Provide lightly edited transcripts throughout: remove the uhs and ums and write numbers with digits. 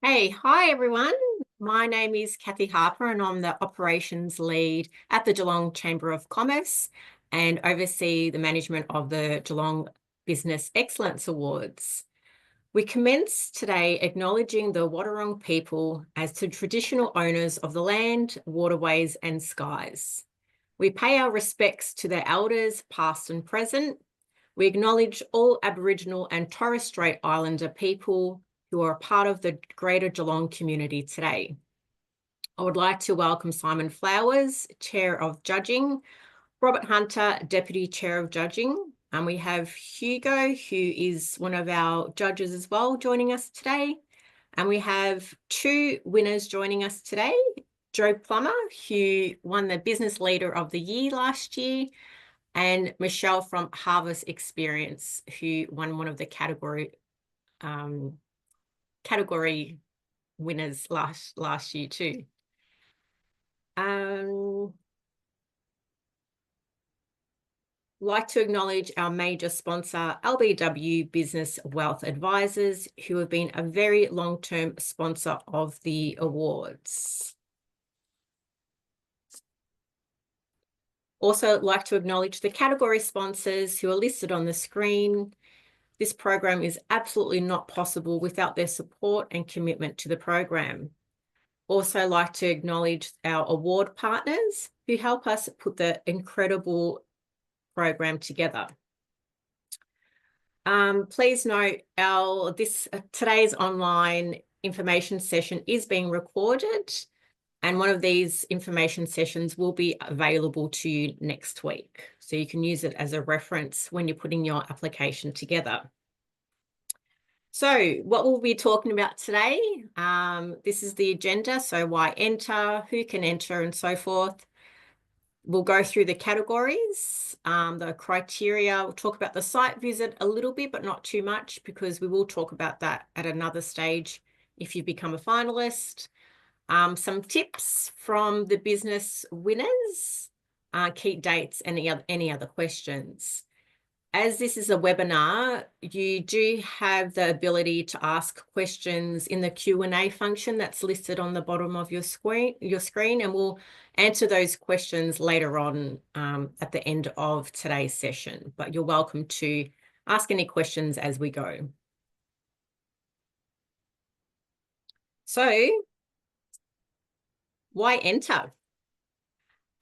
Hey, hi everyone. My name is Kathy Harper and I'm the operations lead at the Geelong Chamber of Commerce and oversee the management of the Geelong Business Excellence Awards. We commence today acknowledging the Wadawurrung people as the traditional owners of the land, waterways and skies. We pay our respects to their elders, past and present. We acknowledge all Aboriginal and Torres Strait Islander people who are a part of the greater Geelong community today. I would like to welcome Simon Flowers, Chair of Judging, Robert Hunter, Deputy Chair of Judging, and we have Hugo, who is one of our judges as well, joining us today. And we have two winners joining us today, Joe Plummer, who won the Business Leader of the Year last year, and Michelle from Harvest Experience, who won one of the category winners last year too. Like to acknowledge our major sponsor, LBW Business Wealth Advisors, who have been a very long-term sponsor of the awards. Also like to acknowledge the category sponsors who are listed on the screen. This program is absolutely not possible without their support and commitment to the program. Also like to acknowledge our award partners who help us put the incredible program together. Please note today's online information session is being recorded, and one of these information sessions will be available to you next week. So you can use it as a reference when you're putting your application together. So what we'll be talking about today, this is the agenda. So why enter, who can enter and so forth. We'll go through the categories, the criteria. We'll talk about the site visit a little bit, but not too much, because we will talk about that at another stage if you become a finalist. Some tips from the business winners, key dates, and any other questions. As this is a webinar, you do have the ability to ask questions in the Q&A function that's listed on the bottom of your screen, and we'll answer those questions later on at the end of today's session. But you're welcome to ask any questions as we go. So, why enter?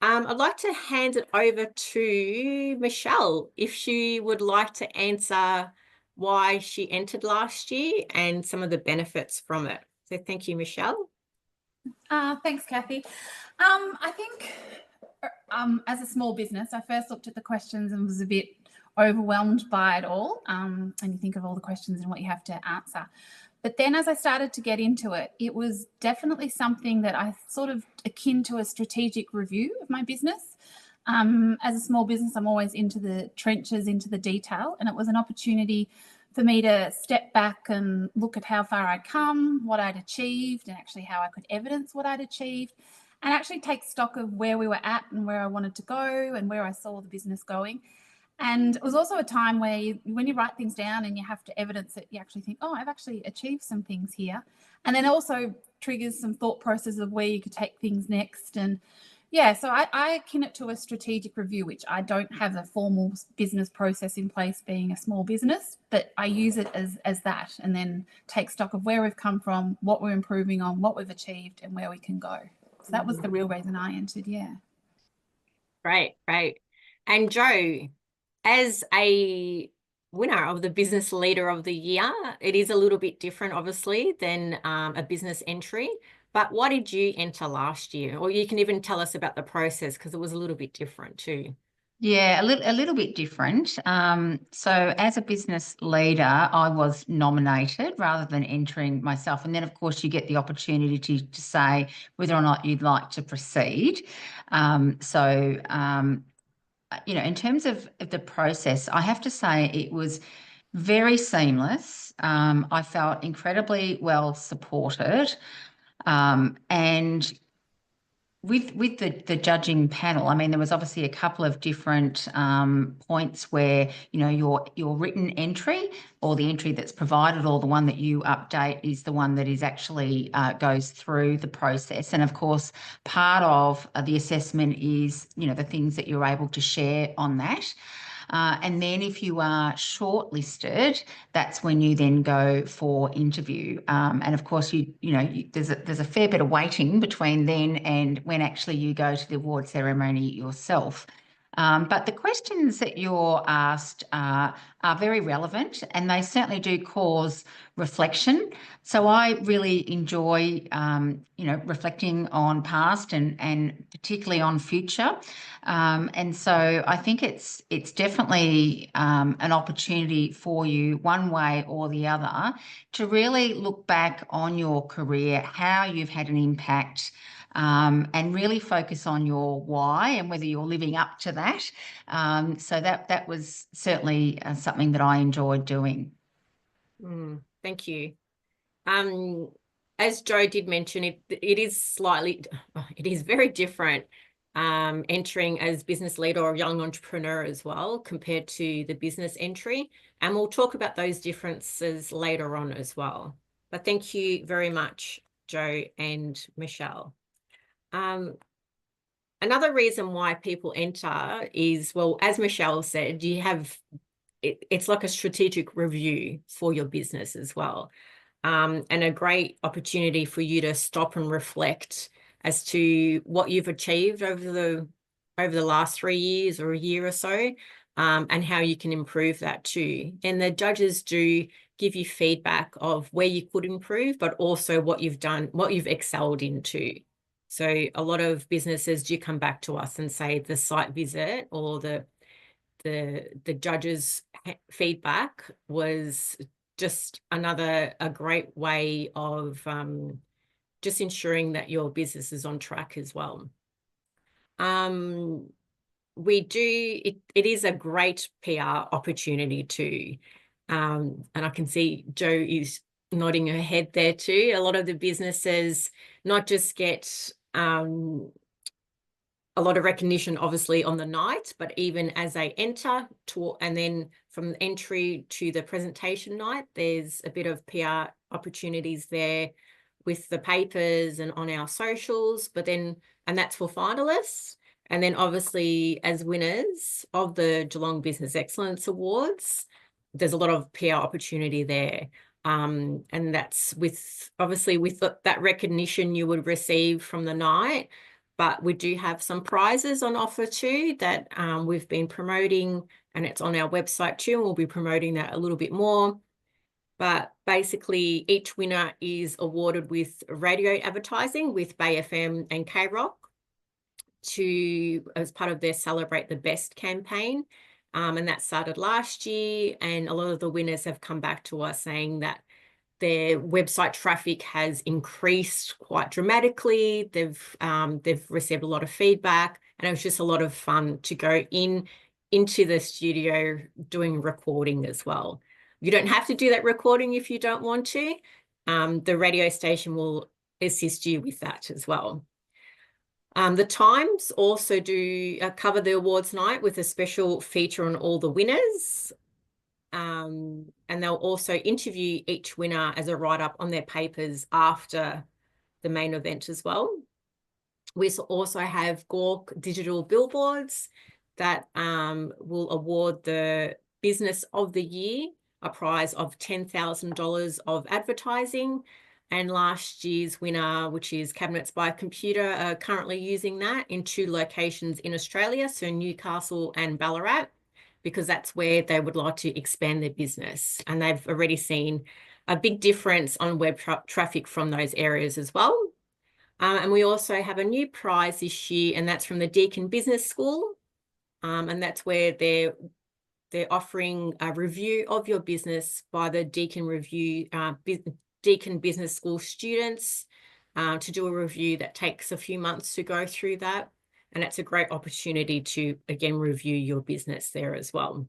I'd like to hand it over to Michelle if she would like to answer why she entered last year and some of the benefits from it. So thank you, Michelle. Thanks, Kathy. I think as a small business, I first looked at the questions and was a bit overwhelmed by it all. And you think of all the questions and what you have to answer. But then as I started to get into it, it was definitely something that I sort of akin to a strategic review of my business. As a small business, I'm always into the trenches, into the detail, and it was an opportunity for me to step back and look at how far I'd come, what I'd achieved, and actually how I could evidence what I'd achieved, and actually take stock of where we were at and where I wanted to go and where I saw the business going. And it was also a time where when you write things down and you have to evidence it, you actually think, oh, I've actually achieved some things here. And then also triggers some thought process of where you could take things next. And yeah, so I akin it to a strategic review, which I don't have a formal business process in place being a small business, but I use it as that, and then take stock of where we've come from, what we're improving on, what we've achieved, and where we can go. So that was the real reason I entered, yeah. Great. And Joe, as a winner of the Business Leader of the Year, it is a little bit different, obviously, than a business entry. But why did you enter last year? Or you can even tell us about the process, because it was a little bit different too. Yeah, a little bit different. So as a business leader, I was nominated rather than entering myself. And then, of course, you get the opportunity to say whether or not you'd like to proceed. In terms of the process, I have to say it was very seamless. I felt incredibly well supported. And with the judging panel, I mean, there was obviously a couple of different points where, you know, your written entry or the entry that's provided or the one that you update is the one that is actually goes through the process. And of course, part of the assessment is, you know, the things that you're able to share on that. And then if you are shortlisted, that's when you then go for interview. And of course, there's a fair bit of waiting between then and when actually you go to the award ceremony yourself. But the questions that you're asked are very relevant, and they certainly do cause reflection. So I really enjoy, reflecting on past and particularly on future. And so I think it's definitely an opportunity for you, one way or the other, to really look back on your career, how you've had an impact. And really focus on your why and whether you're living up to that. So that was certainly something that I enjoyed doing. Thank you. As Joe did mention, it is very different entering as business leader or young entrepreneur as well compared to the business entry. And we'll talk about those differences later on as well. But thank you very much, Joe and Michelle. Another reason why people enter is, well, as Michelle said, it's like a strategic review for your business as well. And a great opportunity for you to stop and reflect as to what you've achieved over the last 3 years or a year or so, and how you can improve that too. And the judges do give you feedback of where you could improve, but also what you've done, what you've excelled into. So a lot of businesses do come back to us and say the site visit or the judges' feedback was just a great way of just ensuring that your business is on track as well. It is a great PR opportunity too. And I can see Joe is nodding her head there too. A lot of the businesses not just get a lot of recognition, obviously, on the night, but even as they enter and then from the entry to the presentation night, there's a bit of PR opportunities there with the papers and on our socials, and that's for finalists. And then obviously as winners of the Geelong Business Excellence Awards, there's a lot of PR opportunity there. And that's with that recognition you would receive from the night. But we do have some prizes on offer too that we've been promoting, and it's on our website too, and we'll be promoting that a little bit more. But basically, each winner is awarded with radio advertising with Bay FM and K-Rock as part of their Celebrate the Best campaign. And that started last year, and a lot of the winners have come back to us saying that their website traffic has increased quite dramatically. They've received a lot of feedback, and it was just a lot of fun to go into the studio doing recording as well. You don't have to do that recording if you don't want to. The radio station will assist you with that as well. The Times also do cover the awards night with a special feature on all the winners. And they'll also interview each winner as a write-up on their papers after the main event as well. We also have Gork Digital Billboards that will award the Business of the Year, a prize of $10,000 of advertising. And last year's winner, which is Cabinets by Computer, are currently using that in 2 locations in Australia, so Newcastle and Ballarat, because that's where they would like to expand their business. And they've already seen a big difference on web traffic from those areas as well. And we also have a new prize this year, and that's from the Deakin Business School. And that's where they're offering a review of your business by the Deakin Business School students to do a review that takes a few months to go through that. And it's a great opportunity to, again, review your business there as well.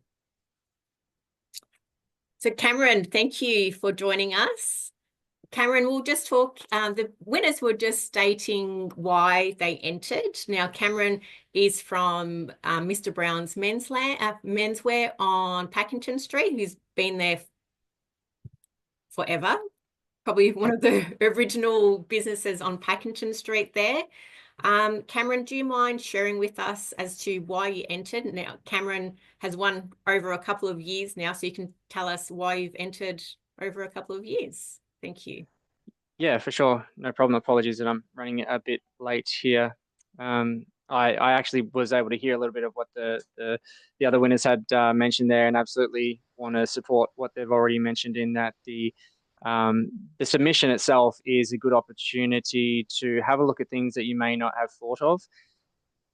So Cameron, thank you for joining us. Cameron, we'll just talk, the winners were just stating why they entered. Now, Cameron is from Mr. Brown's menswear on Packington Street, who's been there forever. Probably one of the original businesses on Packington Street there. Cameron, do you mind sharing with us as to why you entered? Now, Cameron has won over a couple of years now, so you can tell us why you've entered over a couple of years. Thank you. Yeah, for sure. No problem. Apologies that I'm running a bit late here. I actually was able to hear a little bit of what the other winners had mentioned there, and absolutely want to support what they've already mentioned in that the submission itself is a good opportunity to have a look at things that you may not have thought of.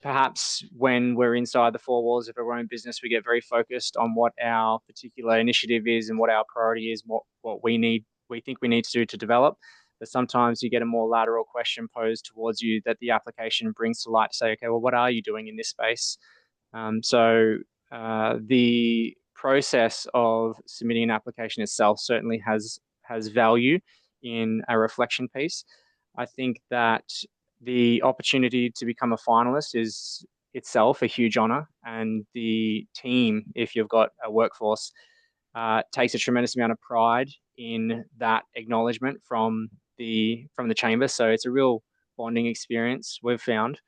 Perhaps when we're inside the four walls of our own business, we get very focused on what our particular initiative is and what our priority is, what we think we need to do to develop. But sometimes you get a more lateral question posed towards you that the application brings to light to say, okay, well, what are you doing in this space? The process of submitting an application itself certainly has value in a reflection piece. I think that the opportunity to become a finalist is itself a huge honor, and the team, if you've got a workforce, takes a tremendous amount of pride in that acknowledgement from the chamber. So it's a real bonding experience we've found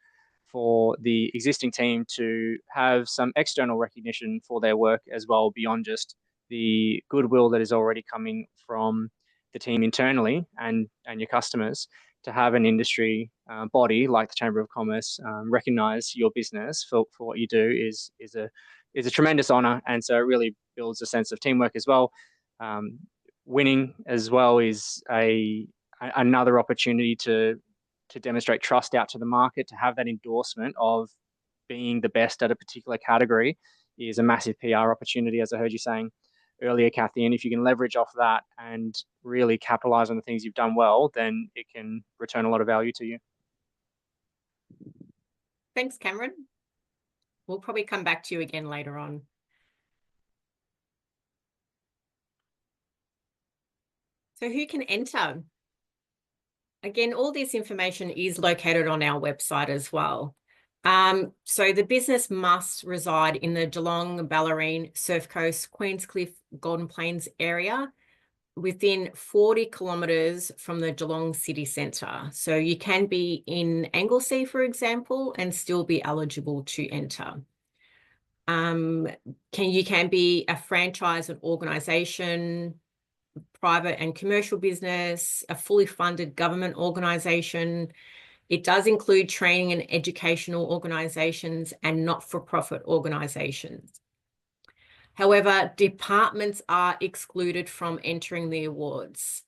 for the existing team to have some external recognition for their work as well, beyond just the goodwill that is already coming from the team internally and your customers. To have an industry body like the Chamber of Commerce recognise your business for what you do is a tremendous honour, and so it really builds a sense of teamwork as well. Winning as well is another opportunity to demonstrate trust out to the market. To have that endorsement of being the best at a particular category is a massive PR opportunity, as I heard you saying earlier, Kathy. And if you can leverage off that and really capitalize on the things you've done well, then it can return a lot of value to you. Thanks, Cameron. We'll probably come back to you again later on. So who can enter? Again, all this information is located on our website as well. So the business must reside in the Geelong, Ballerine, Surf Coast, Queenscliff, Golden Plains area within 40 kilometres from the Geelong city centre. So you can be in Anglesea, for example, and still be eligible to enter. You can be a franchise and organisation, private and commercial business, a fully funded government organisation. It does include training and educational organisations and not-for-profit organisations. However, departments are excluded from entering the awards.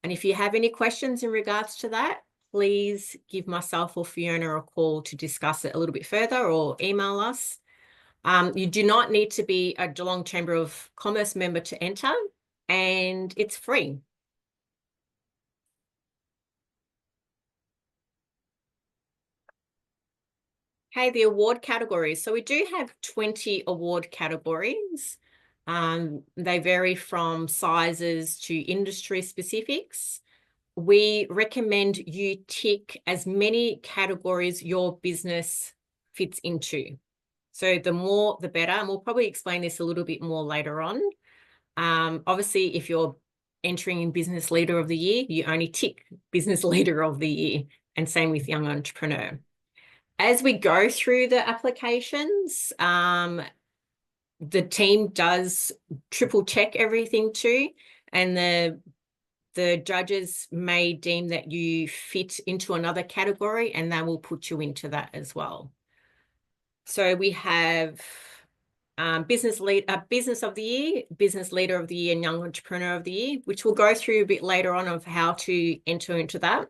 And if you have any questions in regards to that, please give myself or Fiona a call to discuss it a little bit further, or email us. You do not need to be a Geelong Chamber of Commerce member to enter, and it's free. Okay, the award categories. So we do have 20 award categories. They vary from sizes to industry specifics. We recommend you tick as many categories your business fits into. So the more, the better. And we'll probably explain this a little bit more later on. Obviously, if you're entering in Business Leader of the Year, you only tick Business Leader of the Year, and same with Young Entrepreneur. As we go through the applications, the team does triple check everything too, and the judges may deem that you fit into another category, and they will put you into that as well. So we have Business of the Year, Business Leader of the Year, and Young Entrepreneur of the Year, which we'll go through a bit later on of how to enter into that.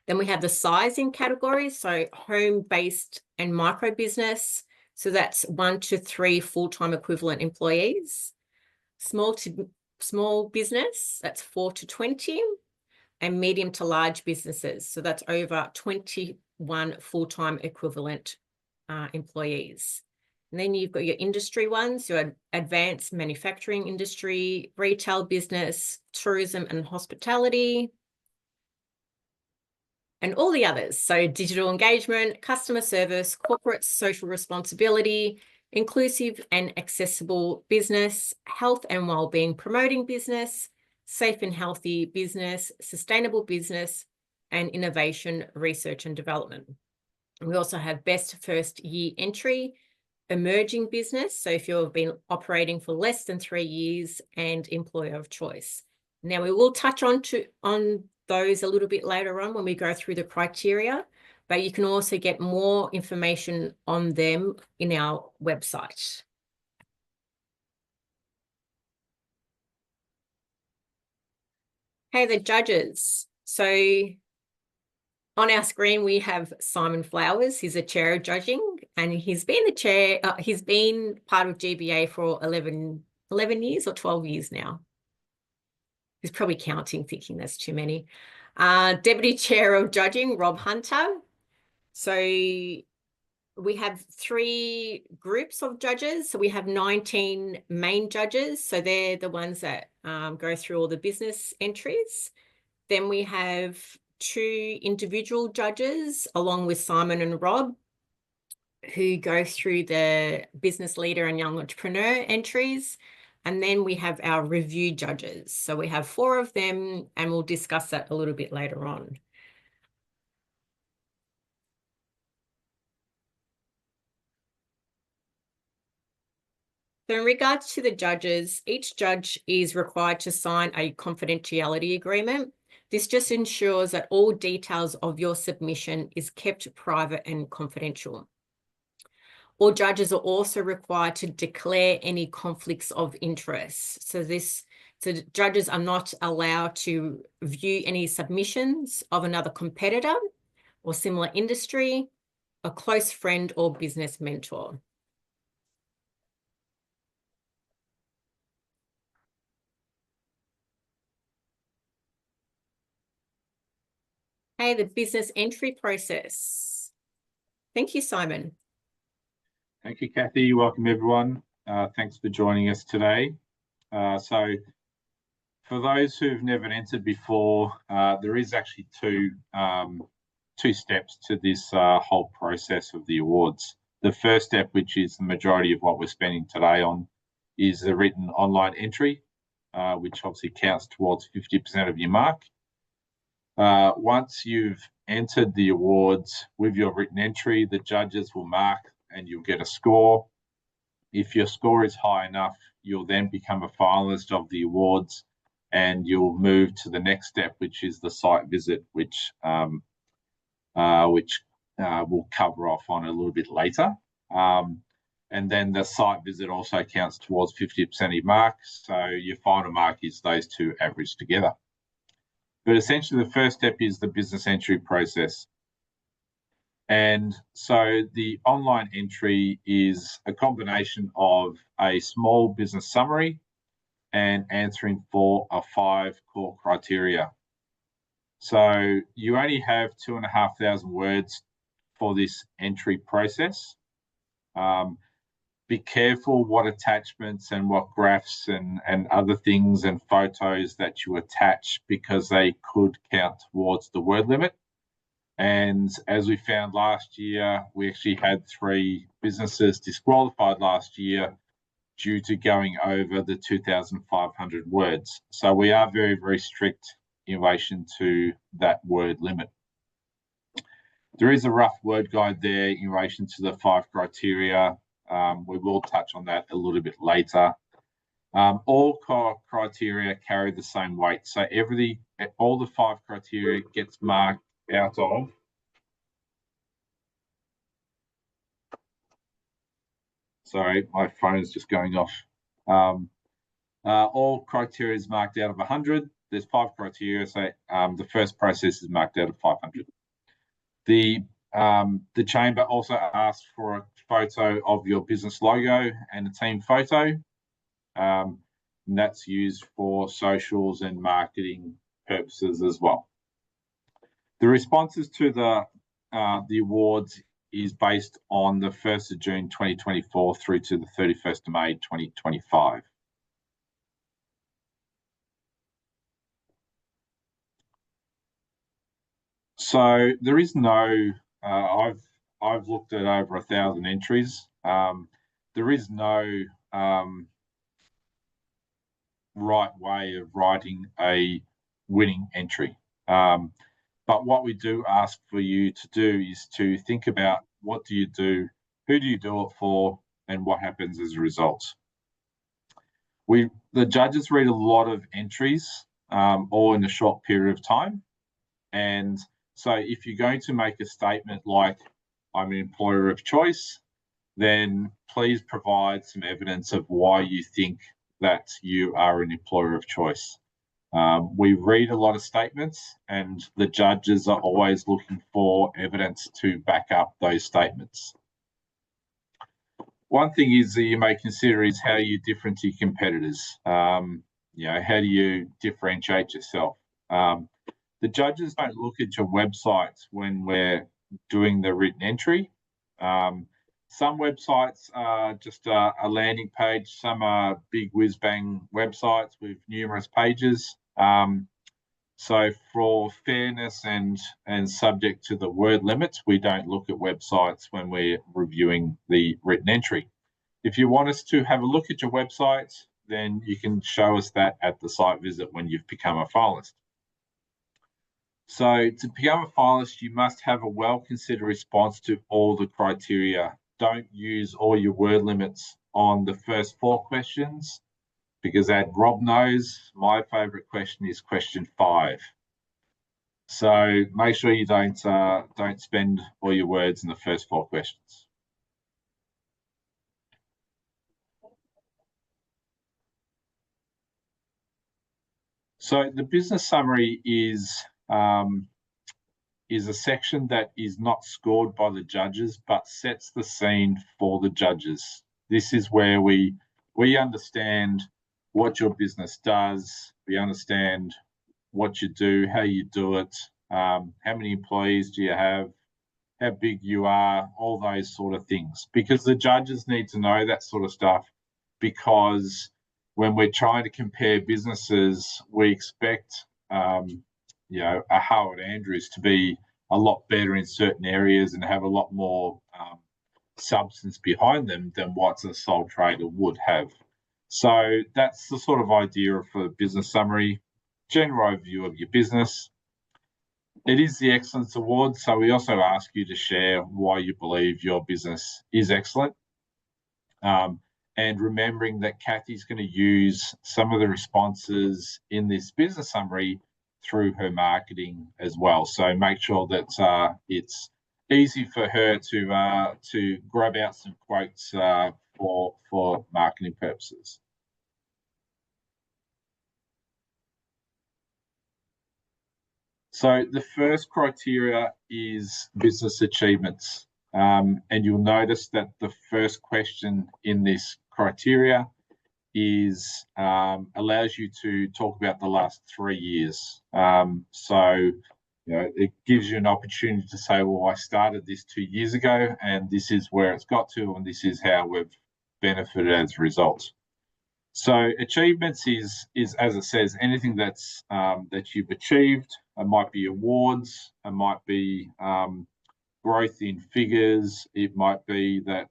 Then we have the sizing categories, so home-based and micro business. So that's 1 to 3 full-time equivalent employees. Small business, that's 4 to 20, and medium to large businesses. So that's over 21 full-time equivalent employees. And then you've got your industry ones, your advanced manufacturing industry, retail business, tourism and hospitality, and all the others. So digital engagement, customer service, corporate social responsibility, inclusive and accessible business, health and wellbeing promoting business, safe and healthy business, sustainable business, and innovation, research and development. We also have best first year entry, emerging business. So if you've been operating for less than 3 years, and employer of choice. Now we will touch on those a little bit later on when we go through the criteria, but you can also get more information on them in our website. Hey, the judges. So on our screen, we have Simon Flowers. He's a chair of judging, and he's been the chair, he's been part of GBEA for 11 years or 12 years now. He's probably counting, thinking that's too many. Deputy Chair of Judging, Rob Hunter. So we have 3 groups of judges. So we have 19 main judges. So they're the ones that go through all the business entries. Then we have 2 individual judges, along with Simon and Rob, who go through the business leader and young entrepreneur entries. And then we have our review judges. So we have 4 of them, and we'll discuss that a little bit later on. So in regards to the judges, each judge is required to sign a confidentiality agreement. This just ensures that all details of your submission is kept private and confidential. All judges are also required to declare any conflicts of interest. So the judges are not allowed to view any submissions of another competitor or similar industry, a close friend or business mentor. Hey, the business entry process. Thank you, Simon. Thank you, Kathy. Welcome, everyone. Thanks for joining us today. So for those who've never entered before, there is actually two steps to this whole process of the awards. The first step, which is the majority of what we're spending today on, is the written online entry, which obviously counts towards 50% of your mark. Once you've entered the awards with your written entry, the judges will mark and you'll get a score. If your score is high enough, you'll then become a finalist of the awards, and you'll move to the next step, which is the site visit, which we'll cover off on a little bit later. And then the site visit also counts towards 50% of your mark. So your final mark is those 2 averaged together. But essentially, the first step is the business entry process. And so the online entry is a combination of a small business summary and answering for 5 core criteria. So you only have 2,500 words for this entry process. Be careful what attachments and what graphs and other things and photos that you attach, because they could count towards the word limit. And as we found last year, we actually had 3 businesses disqualified last year due to going over the 2,500 words. So we are very, very strict in relation to that word limit. There is a rough word guide there in relation to the 5 criteria. We will touch on that a little bit later. All criteria carry the same weight. So all the 5 criteria gets marked out of. Sorry, my phone is just going off. All criteria is marked out of 100. There's 5 criteria, so the first process is marked out of 500. The chamber also asks for a photo of your business logo and a team photo. And that's used for socials and marketing purposes as well. The responses to the awards is based on the 1st of June 2024 through to the 31st of May 2025. So there is no, I've looked at over 1,000 entries. There is no right way of writing a winning entry. But what we do ask for you to do is to think about what do you do, who do you do it for, and what happens as a result. The judges read a lot of entries, all in a short period of time. And so if you're going to make a statement like, I'm an employer of choice, then please provide some evidence of why you think that you are an employer of choice. We read a lot of statements, and the judges are always looking for evidence to back up those statements. One thing is that you may consider is how you're different to your competitors. How do you differentiate yourself? The judges don't look at your websites when we're doing the written entry. Some websites are just a landing page. Some are big whiz-bang websites with numerous pages. So for fairness and subject to the word limits, we don't look at websites when we're reviewing the written entry. If you want us to have a look at your website, then you can show us that at the site visit when you've become a finalist. So to become a finalist, you must have a well-considered response to all the criteria. Don't use all your word limits on the first 4 questions, because as Rob knows, my favourite question is question 5. So make sure you don't spend all your words in the first 4 questions. So the business summary is a section that is not scored by the judges, but sets the scene for the judges. This is where we understand what your business does. We understand what you do, how you do it, how many employees do you have, how big you are, all those sort of things. Because the judges need to know that sort of stuff, because when we're trying to compare businesses, we expect a Howard Andrews to be a lot better in certain areas and have a lot more substance behind them than what a sole trader would have. So that's the sort of idea for the business summary, general overview of your business. It is the Excellence Award, so we also ask you to share why you believe your business is excellent. And remembering that Kathy's going to use some of the responses in this business summary through her marketing as well. So make sure that it's easy for her to grab out some quotes for marketing purposes. So the first criteria is business achievements. And you'll notice that the first question in this criteria is allows you to talk about the last 3 years. It gives you an opportunity to say, well, I started this 2 years ago, and this is where it's got to, and this is how we've benefited as a result. So achievements is as it says, anything that's that you've achieved. It might be awards, it might be growth in figures, it might be that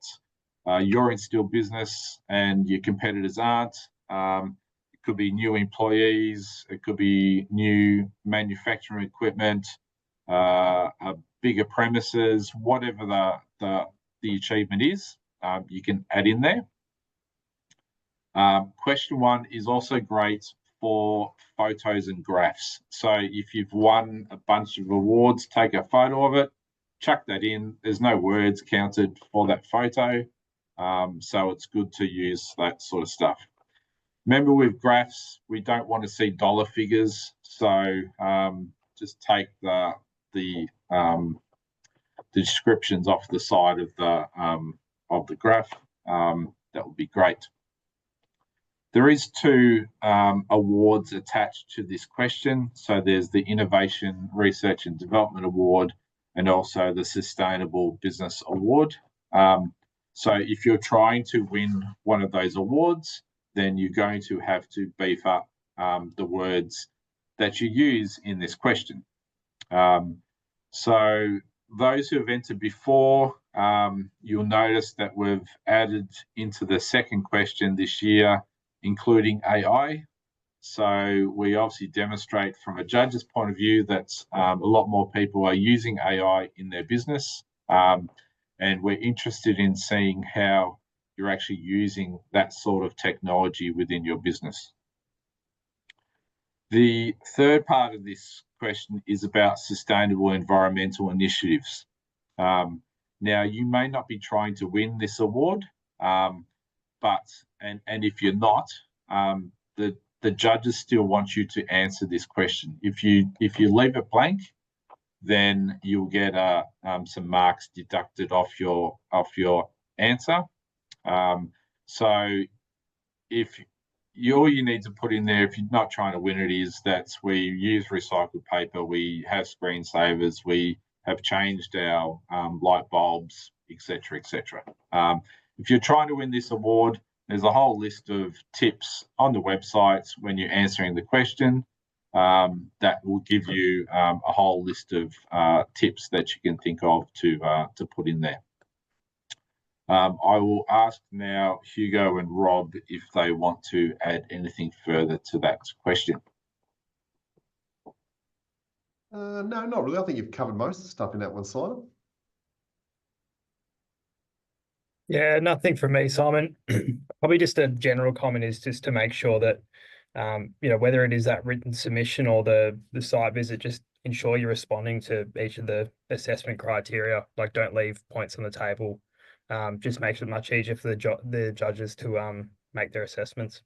you're in still business and your competitors aren't. It could be new employees, it could be new manufacturing equipment, bigger premises, whatever the achievement is, you can add in there. Question 1 is also great for photos and graphs. So if you've won a bunch of awards, take a photo of it, chuck that in. There's no words counted for that photo. So it's good to use that sort of stuff. Remember, with graphs, we don't want to see dollar figures. So just take the descriptions off the side of the graph. That would be great. There is 2 awards attached to this question. So there's the Innovation, Research and Development Award, and also the Sustainable Business Award. So if you're trying to win one of those awards, then you're going to have to beef up the words that you use in this question. So those who have entered before, you'll notice that we've added into the second question this year, including AI. So we obviously demonstrate from a judge's point of view that a lot more people are using AI in their business. And we're interested in seeing how you're actually using that sort of technology within your business. The third part of this question is about sustainable environmental initiatives. Now, you may not be trying to win this award, but if you're not, the judges still want you to answer this question. If you leave it blank, then you'll get some marks deducted off your answer. So if all you need to put in there, if you're not trying to win it, is that we use recycled paper, we have screensavers, we have changed our light bulbs, etc., etc. If you're trying to win this award, there's a whole list of tips on the website when you're answering the question that will give you a whole list of tips that you can think of to put in there. I will ask now Hugo and Rob if they want to add anything further to that question. No, not really. I think you've covered most of the stuff in that one, Simon. Yeah, nothing from me, Simon. Probably just a general comment is just to make sure that, whether it is that written submission or the site visit, just ensure you're responding to each of the assessment criteria. Like, don't leave points on the table. Just makes it much easier for the judges to make their assessments.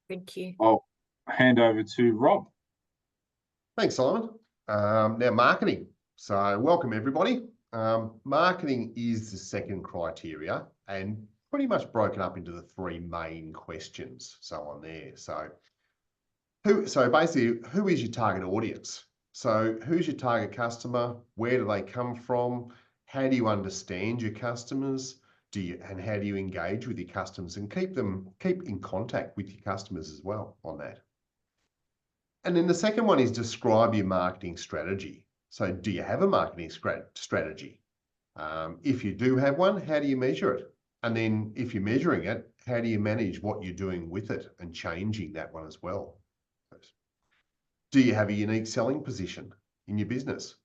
Thank you. I'll hand over to Rob. Thanks, Simon. Now, marketing. So welcome, everybody. Marketing is the second criteria and pretty much broken up into the three main questions. So on there. So basically, who is your target audience? So who's your target customer? Where do they come from? How do you understand your customers? And how do you engage with your customers and keep in contact with your customers as well on that? And then the second one is describe your marketing strategy. So do you have a marketing strategy? If you do have one, how do you measure it? And then if you're measuring it, how do you manage what you're doing with it and changing that one as well? Do you have a unique selling position in your business?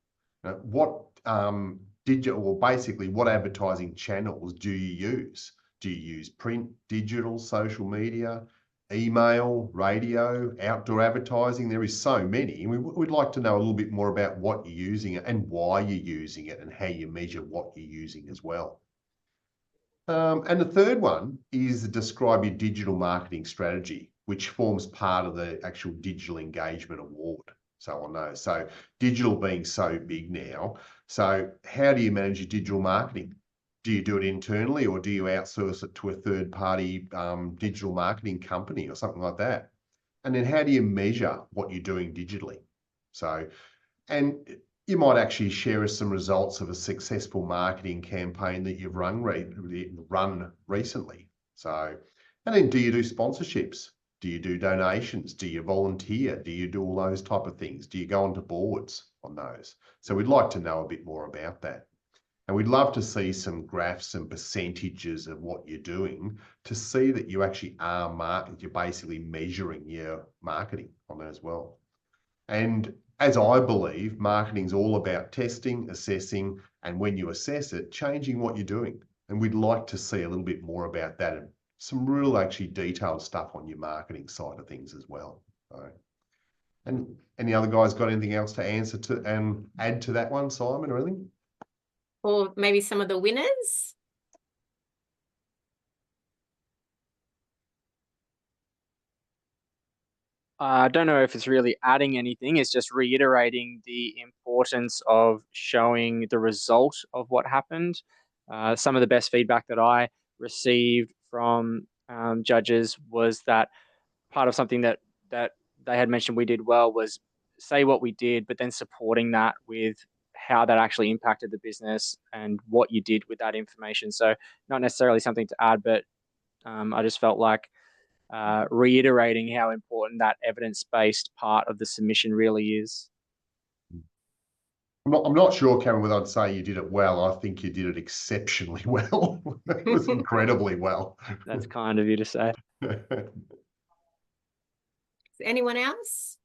What what advertising channels do you use? Do you use print, digital, social media, email, radio, outdoor advertising? There is so many. We'd like to know a little bit more about what you're using and why you're using it and how you measure what you're using as well. And the third one is describe your digital marketing strategy, which forms part of the actual digital engagement award. So on those. So digital being so big now. So how do you manage your digital marketing? Do you do it internally or do you outsource it to a third-party digital marketing company or something like that? And then how do you measure what you're doing digitally? So, and you might actually share us some results of a successful marketing campaign that you've run recently. So, and then do you do sponsorships? Do you do donations? Do you volunteer? Do you do all those type of things? Do you go onto boards on those? So we'd like to know a bit more about that. And we'd love to see some graphs and percentages of what you're doing to see that you actually you're basically measuring your marketing on that as well. And as I believe, marketing is all about testing, assessing, and when you assess it, changing what you're doing. And we'd like to see a little bit more about that and some real actually detailed stuff on your marketing side of things as well. So, and any other guys got anything else to answer to and add to that one, Simon, or anything? Or maybe some of the winners? I don't know if it's really adding anything. It's just reiterating the importance of showing the result of what happened. Some of the best feedback that I received from judges was that part of something that they had mentioned we did well was say what we did, but then supporting that with how that actually impacted the business and what you did with that information. So not necessarily something to add, but I just felt like reiterating how important that evidence-based part of the submission really is. I'm not sure, Cameron, whether I'd say you did it well. I think you did it exceptionally well. It was incredibly well. That's kind of you to say. Anyone else?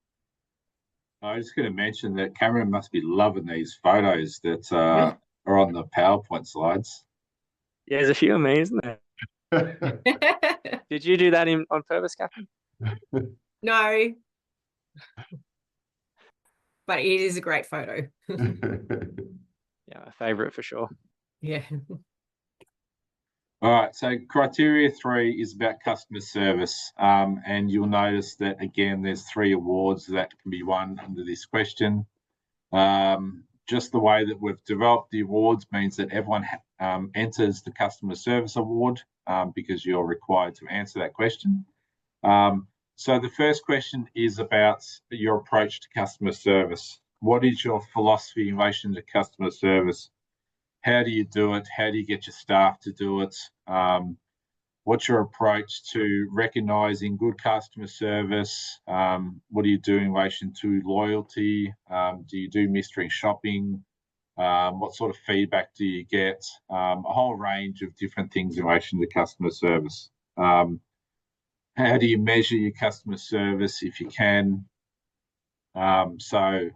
I was just going to mention that Cameron must be loving these photos that are on the PowerPoint slides. Yeah, there's a few of me, isn't there? Did you do that on purpose, Catherine? No. But it is a great photo. Yeah, my favorite for sure. Yeah. All right, so criteria 3 is about customer service. And you'll notice that, again, there's 3 awards that can be won under this question. Just the way that we've developed the awards means that everyone enters the customer service award because you're required to answer that question. So the first question is about your approach to customer service. What is your philosophy in relation to customer service? How do you do it? How do you get your staff to do it? What's your approach to recognising good customer service? What do you do in relation to loyalty? Do you do mystery shopping? What sort of feedback do you get? A whole range of different things in relation to customer service. How do you measure your customer service if you can? So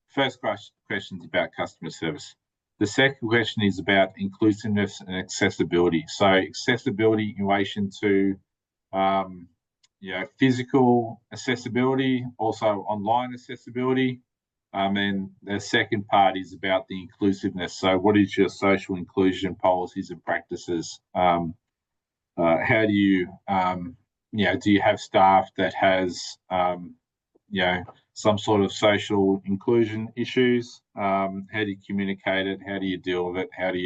first question is about customer service. The second question is about inclusiveness and accessibility. So accessibility in relation to physical accessibility, also online accessibility. And the second part is about the inclusiveness. So what is your social inclusion policies and practices? How do you do you have staff that has some sort of social inclusion issues? How do you communicate it? How do you deal with it? How do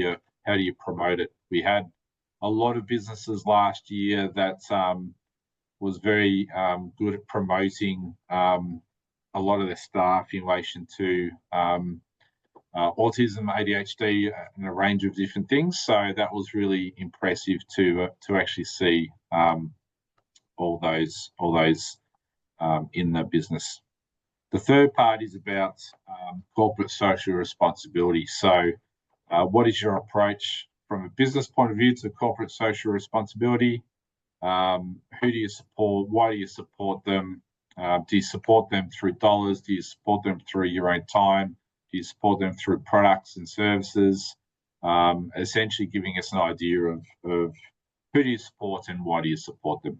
you promote it? We had a lot of businesses last year that was very good at promoting a lot of their staff in relation to autism, ADHD, and a range of different things. So that was really impressive to actually see all those in the business. The third part is about corporate social responsibility. So what is your approach from a business point of view to corporate social responsibility? Who do you support? Why do you support them? Do you support them through dollars? Do you support them through your own time? Do you support them through products and services? Essentially giving us an idea of who do you support and why do you support them?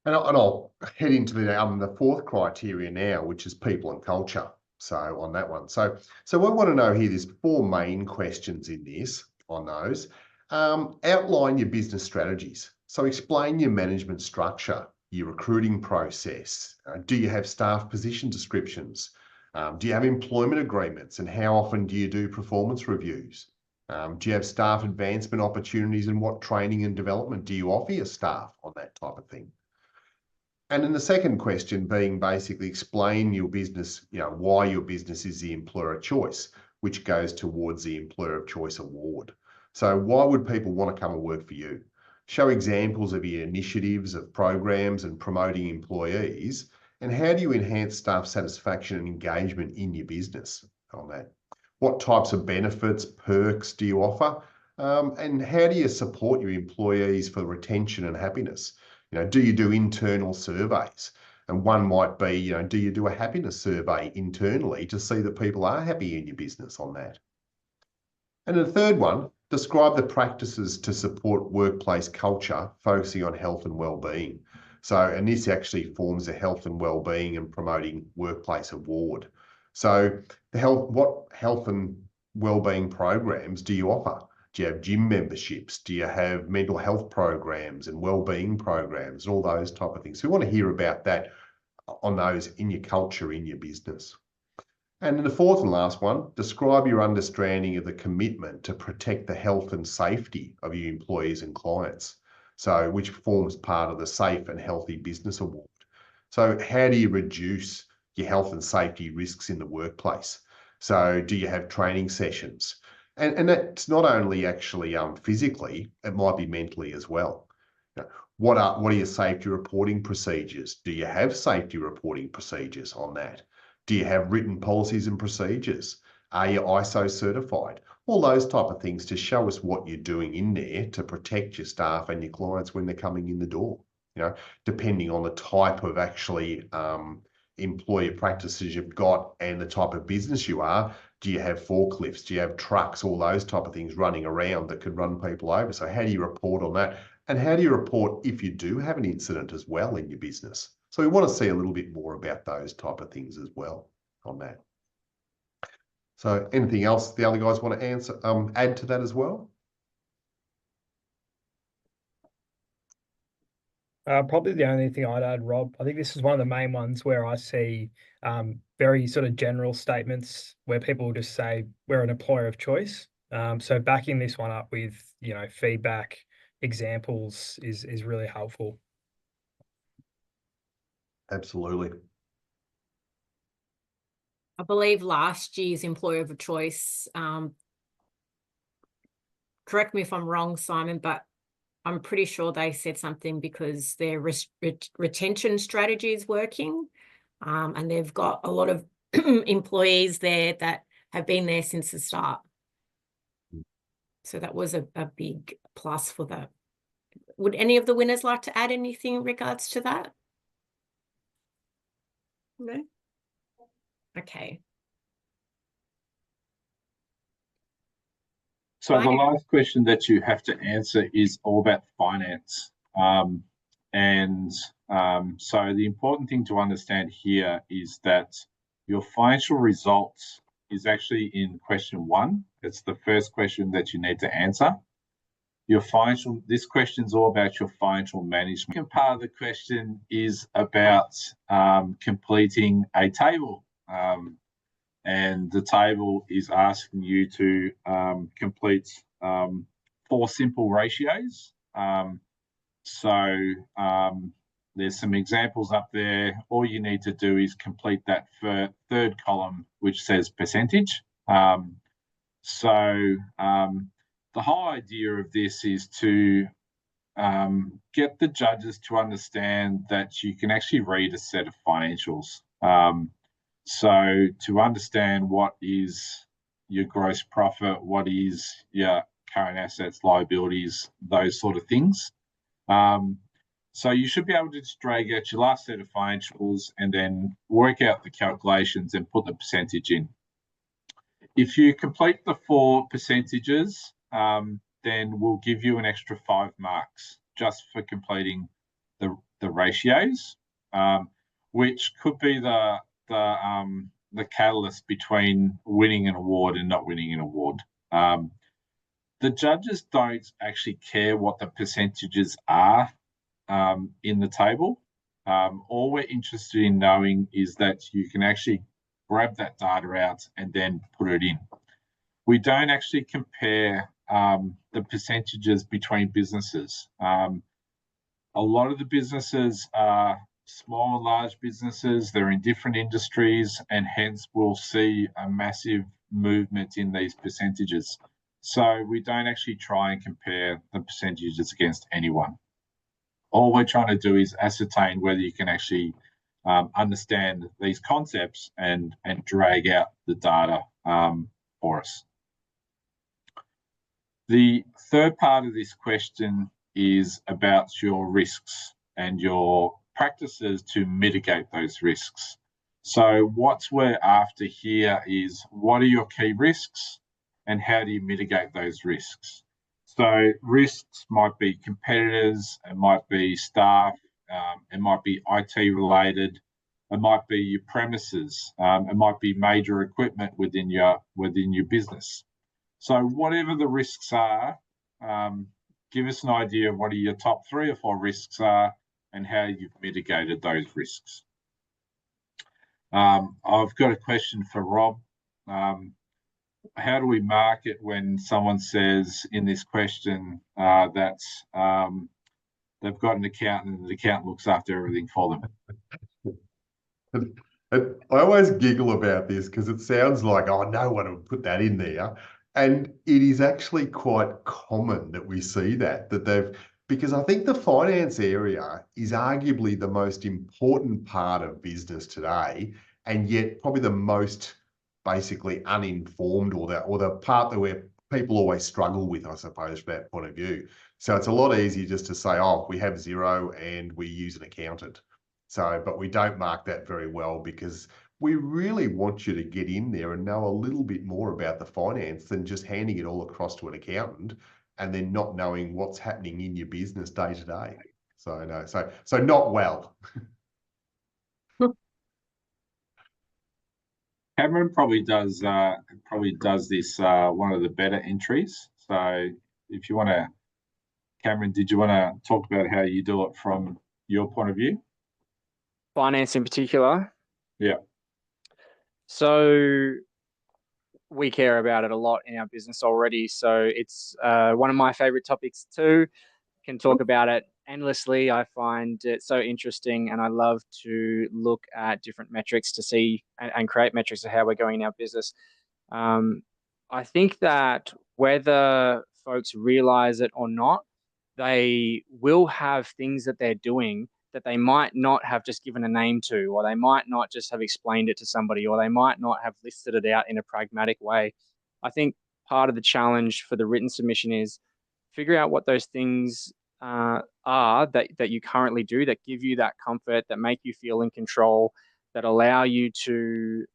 And I'll head into the fourth criteria now, which is people and culture. So on that one, so we want to know here. There's 4 main questions in this on those. Outline your business strategies. So explain your management structure, your recruiting process. Do you have staff position descriptions? Do you have employment agreements? And how often do you do performance reviews? Do you have staff advancement opportunities, and what training and development do you offer your staff on that type of thing? And then the second question being basically explain your business, why your business is the employer of choice, which goes towards the Employer of Choice Award. So why would people want to come and work for you? Show examples of your initiatives, of programs and promoting employees, and how do you enhance staff satisfaction and engagement in your business on that? What types of benefits, perks do you offer? And how do you support your employees for retention and happiness? Do you do internal surveys? And one might be, do you do a happiness survey internally to see that people are happy in your business on that? And the third one, describe the practices to support workplace culture, focusing on health and well-being. So, and this actually forms a health and well-being and promoting workplace award. So what health and well-being programs do you offer? Do you have gym memberships? Do you have mental health programs and well-being programs and all those type of things? So we want to hear about that on those in your culture, in your business. And then the fourth and last one, describe your understanding of the commitment to protect the health and safety of your employees and clients. So, which forms part of the Safe and Healthy Business Award. So how do you reduce your health and safety risks in the workplace? So do you have training sessions? And that's not only actually physically, it might be mentally as well. You know, what are your safety reporting procedures? Do you have safety reporting procedures on that? Do you have written policies and procedures? Are you ISO certified? All those type of things to show us what you're doing in there to protect your staff and your clients when they're coming in the door. You know, depending on the type of actually employer practices you've got and the type of business you are, do you have forklifts? Do you have trucks? All those type of things running around that could run people over. So how do you report on that? And how do you report if you do have an incident as well in your business? So we want to see a little bit more about those type of things as well on that. So anything else the other guys want to answer, add to that as well? Probably the only thing I'd add, Rob, I think this is one of the main ones where I see very sort of general statements where people will just say we're an employer of choice. So backing this one up with, you know, feedback, examples is really helpful. Absolutely. I believe last year's employer of choice, correct me if I'm wrong, Simon, but I'm pretty sure they said something because their retention strategy is working, and they've got a lot of employees there that have been there since the start. So that was a big plus for that. Would any of the winners like to add anything in regards to that? No? Okay. So the last question that you have to answer is all about finance. So the important thing to understand here is that your financial results is actually in question 1. It's the first question that you need to answer. This question is all about your financial management. The second part of the question is about completing a table. And the table is asking you to complete 4 simple ratios. There's some examples up there. All you need to do is complete that third column, which says percentage. The whole idea of this is to get the judges to understand that you can actually read a set of financials. So to understand what is your gross profit, what is your current assets, liabilities, those sort of things. So you should be able to just drag out your last set of financials and then work out the calculations and put the percentage in. If you complete the 4 percentages, then we'll give you an extra 5 marks just for completing the ratios, which could be the catalyst between winning an award and not winning an award. The judges don't actually care what the percentages are in the table. All we're interested in knowing is that you can actually grab that data out and then put it in. We don't actually compare the percentages between businesses. A lot of the businesses are small and large businesses. They're in different industries, and hence we'll see a massive movement in these percentages. So we don't actually try and compare the percentages against anyone. All we're trying to do is ascertain whether you can actually understand these concepts and drag out the data for us. The third part of this question is about your risks and your practices to mitigate those risks. So what we're after here is, what are your key risks and how do you mitigate those risks? So risks might be competitors, it might be staff, it might be IT related, it might be your premises, it might be major equipment within your business. So whatever the risks are, give us an idea of what are your top 3 or 4 risks are and how you've mitigated those risks. I've got a question for Rob. How do we mark it when someone says in this question that they've got an accountant and the accountant looks after everything for them? I always giggle about this because it sounds like, oh, no one would put that in there. And it is actually quite common that we see that because I think the finance area is arguably the most important part of business today, and yet probably the most basically uninformed, or the part that where people always struggle with, I suppose, from that point of view. So it's a lot easier just to say, oh, we have Xero and we use an accountant. So, but we don't mark that very well because we really want you to get in there and know a little bit more about the finance than just handing it all across to an accountant and then not knowing what's happening in your business day to day. So no, so not well. Cameron probably does this one of the better entries. So if you want to, Cameron, did you want to talk about how you do it from your point of view? Finance in particular. Yeah. So we care about it a lot in our business already. So it's one of my favorite topics too. Can talk about it endlessly. I find it so interesting, and I love to look at different metrics to see and create metrics of how we're going in our business. I think that whether folks realize it or not, they will have things that they're doing that they might not have just given a name to, or they might not just have explained it to somebody, or they might not have listed it out in a pragmatic way. I think part of the challenge for the written submission is figure out what those things are that you currently do that give you that comfort, that make you feel in control, that allow you to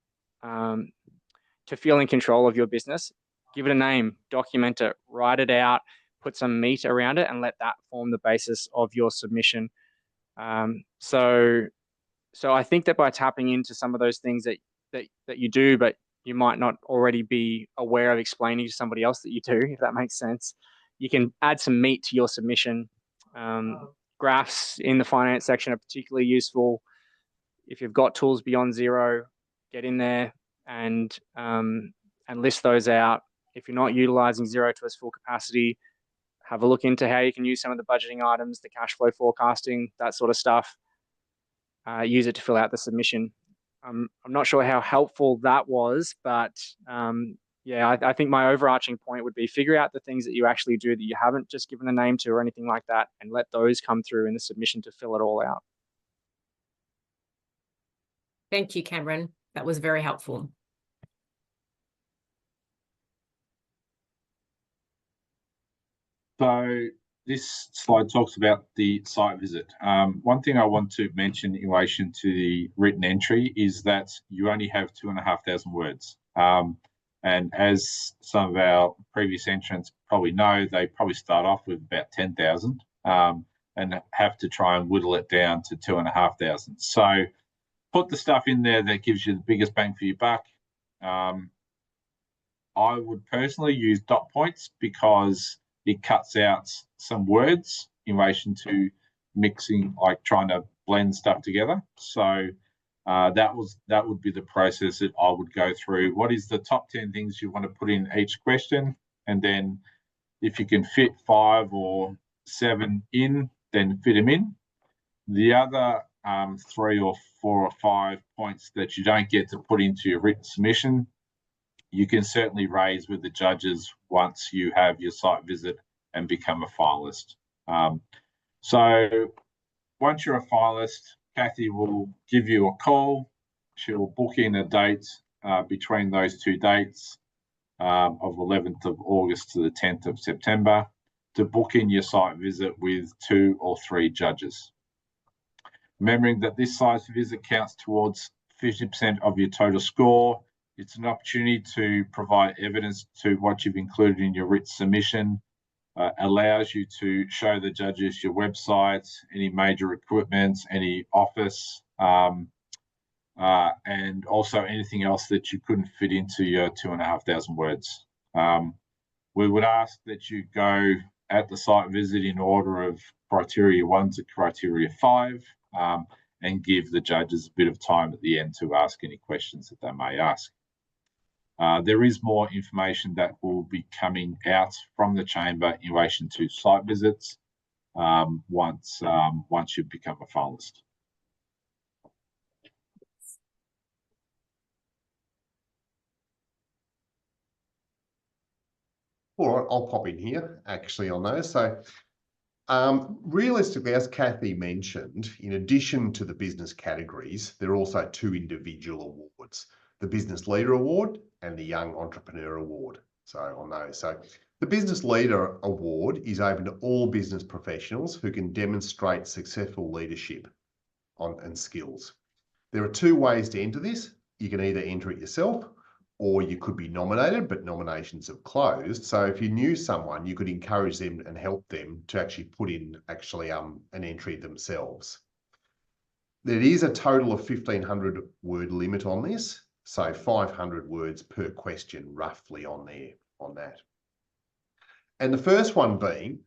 feel in control of your business. Give it a name, document it, write it out, put some meat around it, and let that form the basis of your submission. So I think that by tapping into some of those things that you do, but you might not already be aware of explaining to somebody else that you do, if that makes sense, you can add some meat to your submission. Graphs in the finance section are particularly useful. If you've got tools beyond Xero, get in there and list those out. If you're not utilizing Xero to its full capacity, have a look into how you can use some of the budgeting items, the cash flow forecasting, that sort of stuff. Use it to fill out the submission. I'm not sure how helpful that was, but yeah, I think my overarching point would be figure out the things that you actually do that you haven't just given a name to or anything like that, and let those come through in the submission to fill it all out. Thank you, Cameron. That was very helpful. So this slide talks about the site visit. One thing I want to mention in relation to the written entry is that you only have 2,500 words. And as some of our previous entrants probably know, they probably start off with about 10,000 and have to try and whittle it down to 2,500. So put the stuff in there that gives you the biggest bang for your buck. I would personally use dot points because it cuts out some words in relation to mixing, like trying to blend stuff together. So that would be the process that I would go through. What is the top 10 things you want to put in each question? And then if you can fit 5 or 7 in, then fit them in. The other 3 or 4 or 5 points that you don't get to put into your written submission, you can certainly raise with the judges once you have your site visit and become a finalist. So once you're a finalist, Kathy will give you a call. She'll book in a date between those two dates of 11th of August to the 10th of September to book in your site visit with 2 or 3 judges. Remembering that this site visit counts towards 50% of your total score. It's an opportunity to provide evidence to what you've included in your written submission, allows you to show the judges your website, any major equipment, any office, and also anything else that you couldn't fit into your 2,500 words. We would ask that you go at the site visit in order of criteria 1 to criteria 5. and give the judges a bit of time at the end to ask any questions that they may ask. There is more information that will be coming out from the chamber in relation to site visits once you become a finalist. All right, I'll pop in here actually on those. So realistically, as Kathy mentioned, in addition to the business categories, there are also 2 individual awards, the Business Leader Award and the Young Entrepreneur Award. So on those. So the Business Leader Award is open to all business professionals who can demonstrate successful leadership and skills. There are 2 ways to enter this. You can either enter it yourself, or you could be nominated, but nominations have closed. So if you knew someone, you could encourage them and help them to actually put in an entry themselves. There is a total of 1,500 word limit on this, so 500 words per question roughly on that. And the first one being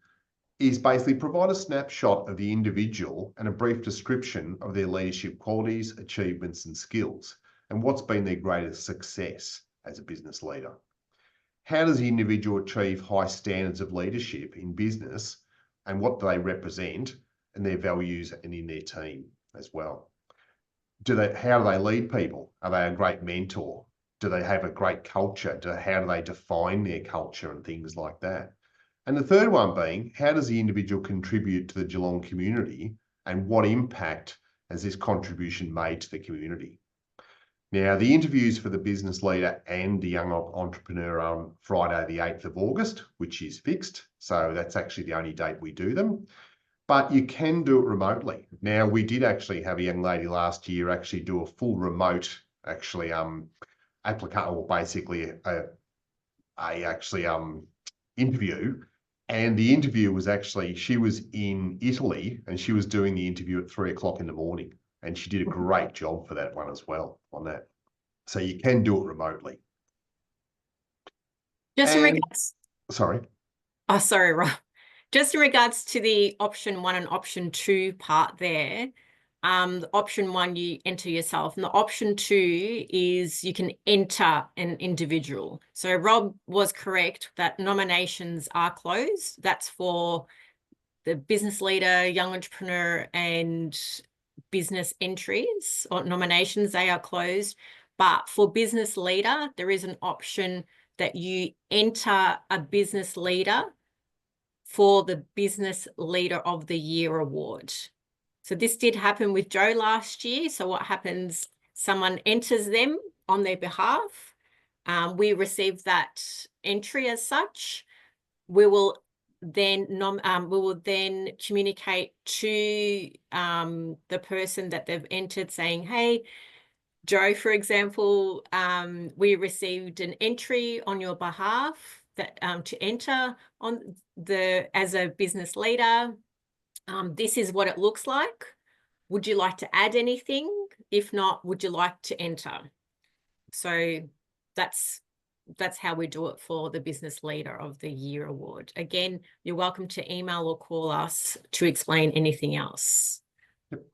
is basically provide a snapshot of the individual and a brief description of their leadership qualities, achievements, and skills, and what's been their greatest success as a business leader. How does the individual achieve high standards of leadership in business, and what do they represent and their values and in their team as well? How do they lead people? Are they a great mentor? Do they have a great culture? How do they define their culture and things like that? And the third one being, how does the individual contribute to the Geelong community, and what impact has this contribution made to the community? Now, the interviews for the business leader and the young entrepreneur are on Friday, the 8th of August, which is fixed. So that's actually the only date we do them. But you can do it remotely. Now, we did actually have a young lady last year actually do a full remote application, or basically interview. And the interview was actually, she was in Italy and she was doing the interview at 3 o'clock in the morning. And she did a great job for that one as well on that. So you can do it remotely. Just in regards. Sorry. Oh, sorry, Rob. Just in regards to the option 1 and option 2 part there, the option 1, you enter yourself, and the option 2 is you can enter an individual. So Rob was correct that nominations are closed. That's for the business leader, young entrepreneur, and business entries or nominations, they are closed. But for business leader, there is an option that you enter a business leader for the Business Leader of the Year award. So this did happen with Joe last year. So what happens, someone enters them on their behalf. We receive that entry as such. We will then communicate to the person that they've entered saying, hey, Joe, for example, we received an entry on your behalf that to enter on as a business leader. This is what it looks like. Would you like to add anything? If not, would you like to enter? So that's how we do it for the Business Leader of the Year award. Again, you're welcome to email or call us to explain anything else. Yep.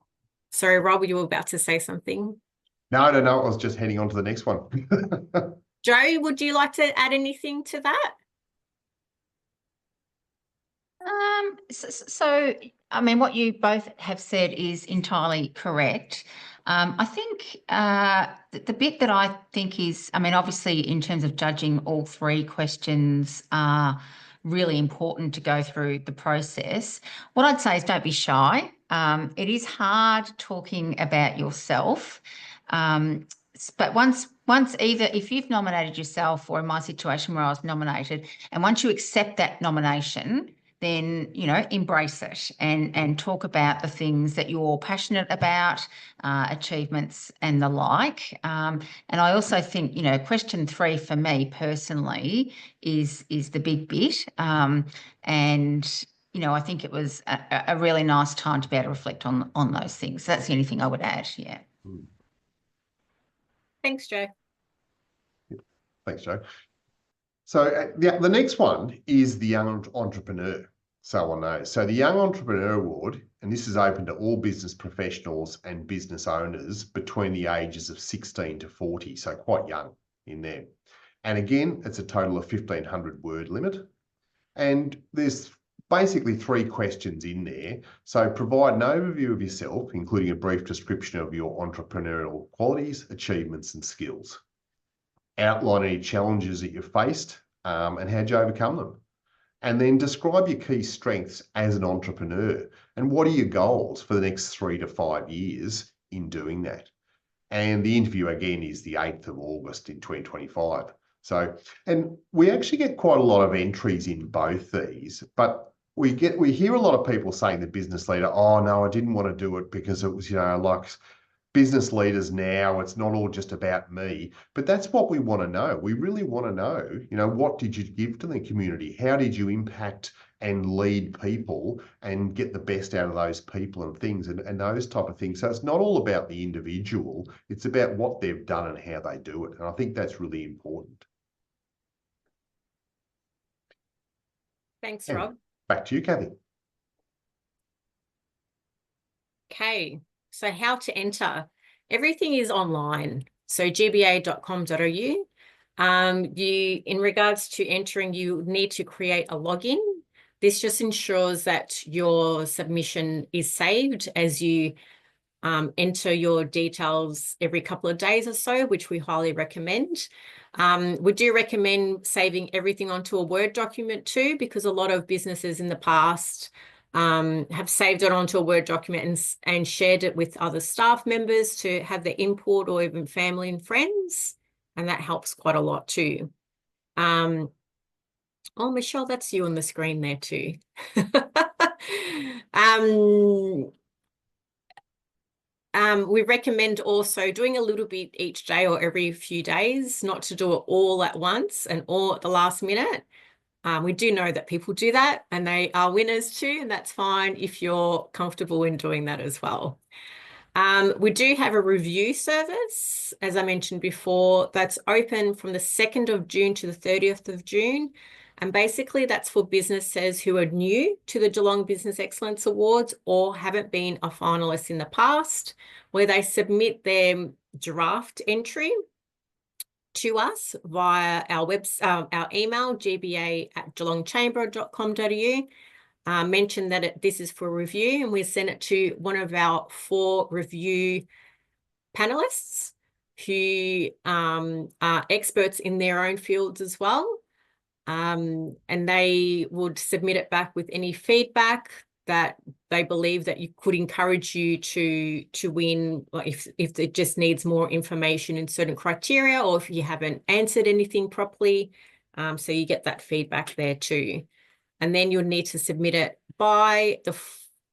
Sorry, Rob, you were about to say something? No. I was just heading on to the next one. Joe, would you like to add anything to that? So, I mean, what you both have said is entirely correct. I think the bit that I think is, I mean, obviously in terms of judging, all 3 questions are really important to go through the process. What I'd say is don't be shy. It is hard talking about yourself. But once either if you've nominated yourself, or in my situation where I was nominated, and once you accept that nomination, then, embrace it and talk about the things that you're passionate about, achievements and the like. And I also think, question 3 for me personally is the big bit. And, I think it was a really nice time to be able to reflect on those things. That's the only thing I would add, yeah. Thanks, Joe. Thanks, Joe. So the next one is the young entrepreneur. so on those. So the Young Entrepreneur Award, and this is open to all business professionals and business owners between the ages of 16 to 40, so quite young in there. And again, it's a total of 1,500 word limit. And there's basically 3 questions in there. So provide an overview of yourself, including a brief description of your entrepreneurial qualities, achievements, and skills. Outline any challenges that you've faced and how'd you overcome them. And then describe your key strengths as an entrepreneur and what are your goals for the next 3 to 5 years in doing that. And the interview again is the 8th of August in 2025. So, and we actually get quite a lot of entries in both these, but we hear a lot of people saying the business leader, oh no, I didn't want to do it because it was, like business leaders now, it's not all just about me. But that's what we want to know. We really want to know, what did you give to the community? How did you impact and lead people and get the best out of those people and things and those type of things. So it's not all about the individual, it's about what they've done and how they do it. And I think that's really important. Thanks, And Rob. back to you, Kathy. Okay, so how to enter. Everything is online. So gbea.com.au. In regards to entering, you need to create a login. This just ensures that your submission is saved as you enter your details every couple of days or so, which we highly recommend. We do recommend saving everything onto a Word document too, because a lot of businesses in the past have saved it onto a Word document and shared it with other staff members to have their input or even family and friends. And that helps quite a lot too. Oh, Michelle, that's you on the screen there too. We recommend also doing a little bit each day or every few days, not to do it all at once and all at the last minute. We do know that people do that and they are winners too, and that's fine if you're comfortable in doing that as well. We do have a review service, as I mentioned before, that's open from the 2nd of June to the 30th of June. And basically that's for businesses who are new to the Geelong Business Excellence Awards or haven't been a finalist in the past, where they submit their draft entry to us via our email, gbea@geelongchamber.com.au. Mention that this is for review, and we send it to one of our 4 review panelists who are experts in their own fields as well. And they would submit it back with any feedback that they believe that you could encourage you to win, if it just needs more information in certain criteria, or if you haven't answered anything properly. So you get that feedback there too. And then you'll need to submit it by the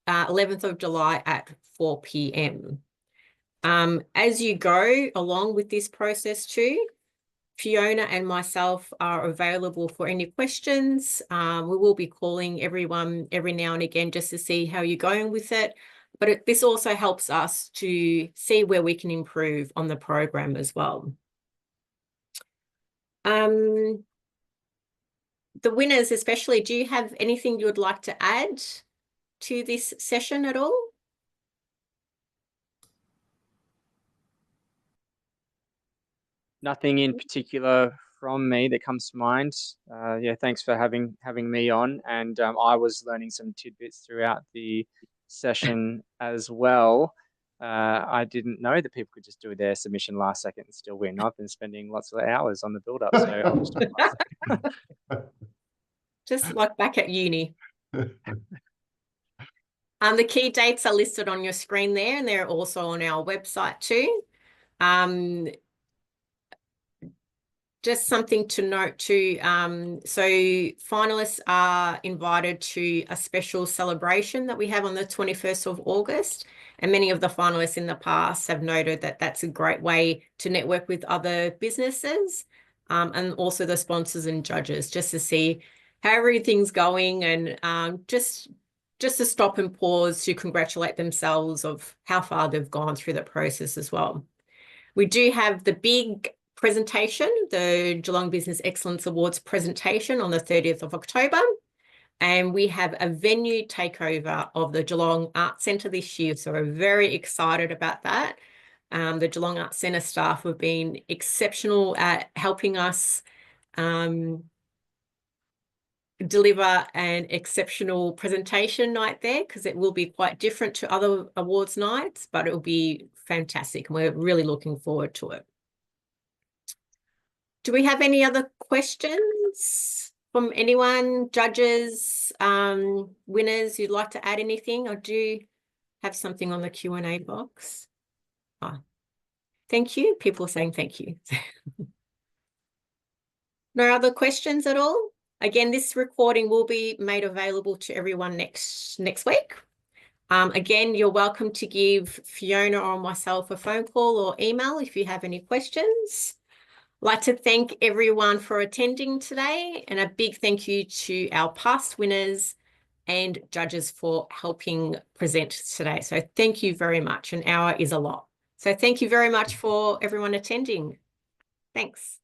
11th of July at 4 p.m. As you go along with this process too, Fiona and myself are available for any questions. We will be calling everyone every now and again just to see how you're going with it. But this also helps us to see where we can improve on the program as well. The winners especially, do you have anything you would like to add to this session at all? Nothing in particular from me that comes to mind. Yeah, thanks for having me on. And I was learning some tidbits throughout the session as well. I didn't know that people could just do their submission last second and still win. I've been spending lots of hours on the build-up, so I'll just do it last second. Just like back at uni. The key dates are listed on your screen there, and they're also on our website too. Just something to note too, so finalists are invited to a special celebration that we have on the 21st of August. And many of the finalists in the past have noted that that's a great way to network with other businesses, and also the sponsors and judges, just to see how everything's going, and just to stop and pause to congratulate themselves of how far they've gone through the process as well. We do have the big presentation, the Geelong Business Excellence Awards presentation on the 30th of October. And we have a venue takeover of the Geelong Arts Centre this year. So we're very excited about that. The Geelong Arts Centre staff have been exceptional at helping us deliver an exceptional presentation night there, because it will be quite different to other awards nights, but it will be fantastic. And we're really looking forward to it. Do we have any other questions from anyone, judges, winners, who'd like to add anything? I do have something on the Q&A box. Oh, thank you. People are saying thank you. No other questions at all? Again, this recording will be made available to everyone next week. Again, you're welcome to give Fiona or myself a phone call or email if you have any questions. I'd like to thank everyone for attending today, and a big thank you to our past winners and judges for helping present today. So thank you very much. An hour is a lot. So thank you very much for everyone attending. Thanks.